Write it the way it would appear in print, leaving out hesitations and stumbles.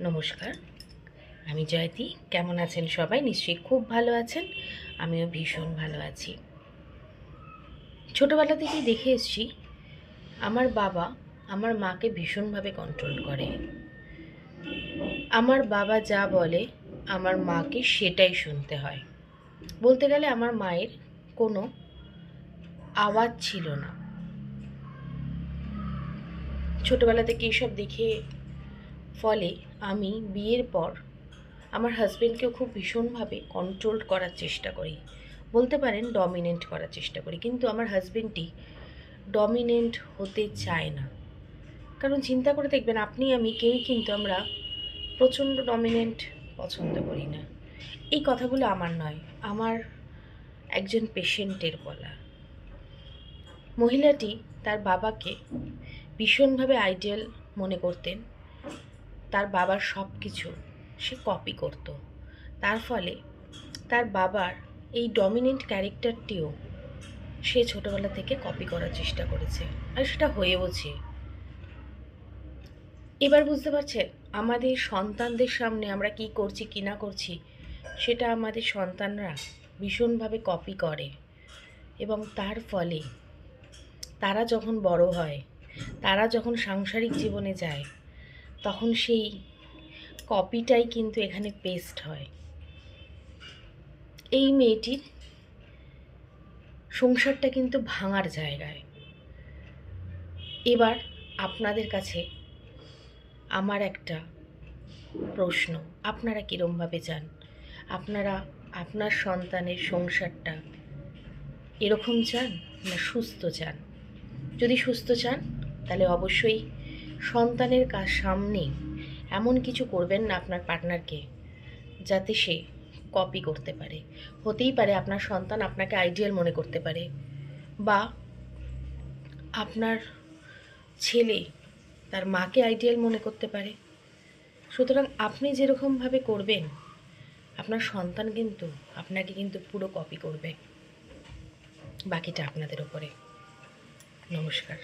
নমস্কার, আমি জয়তী। কেমন আছেন সবাই? নিশ্চয়ই খুব ভালো আছেন। আমিও ভীষণ ভালো আছি। ছোটোবেলা থেকেই দেখে এসেছি আমার বাবা আমার মাকে ভীষণভাবে কন্ট্রোল করে। আমার বাবা যা বলে আমার মাকে সেটাই শুনতে হয়। বলতে গেলে আমার মায়ের কোনো আওয়াজ ছিল না। ছোটোবেলা থেকে এসব দেখে ফলে আমি বিয়ের পর আমার হাজবেন্ডকেও খুব ভীষণভাবে কন্ট্রোল করার চেষ্টা করি, বলতে পারেন ডমিনেন্ট করার চেষ্টা করি। কিন্তু আমার হাজবেন্ডটি ডমিনেন্ট হতে চায় না। কারণ চিন্তা করে দেখবেন, আপনি আমি কেউই কিন্তু আমরা প্রচণ্ড ডমিনেন্ট পছন্দ করি না। এই কথাগুলো আমার নয়, আমার একজন পেশেন্টের বলা। মহিলাটি তার বাবাকে ভীষণভাবে আইডিয়াল মনে করতেন। তার বাবার সব কিছু সে কপি করত। তার ফলে তার বাবার এই ডমিনেন্ট ক্যারেক্টারটিও সে ছোটবেলা থেকে কপি করার চেষ্টা করেছে, আর সেটা হয়েওছে। এবার বুঝতে পারছেন, আমাদের সন্তানদের সামনে আমরা কি করছি কি না করছি সেটা আমাদের সন্তানরা ভীষণভাবে কপি করে, এবং তার ফলে তারা যখন বড় হয়, তারা যখন সাংসারিক জীবনে যায়, তখন সেই কপিটাই কিন্তু এখানে পেস্ট হয়। এই মেয়েটির সংসারটা কিন্তু ভাঙার জায়গায়। এবার আপনাদের কাছে আমার একটা প্রশ্ন, আপনারা কীরমভাবে চান? আপনারা আপনার সন্তানের সংসারটা এরকম চান না সুস্থ চান? যদি সুস্থ চান তাহলে অবশ্যই সন্তানের সামনে এমন কিছু করবেন না আপনার পার্টনারকে যাতে সে কপি করতে পারে। হতেই পারে আপনার সন্তান আপনাকে আইডিয়াল মনে করতে পারে, বা আপনার ছেলে তার মাকে আইডিয়াল মনে করতে পারে। সুতরাং আপনি যেরকমভাবে করবেন, আপনার সন্তান কিন্তু আপনাকে কিন্তু পুরো কপি করবে। বাকিটা আপনাদের ওপরে। নমস্কার।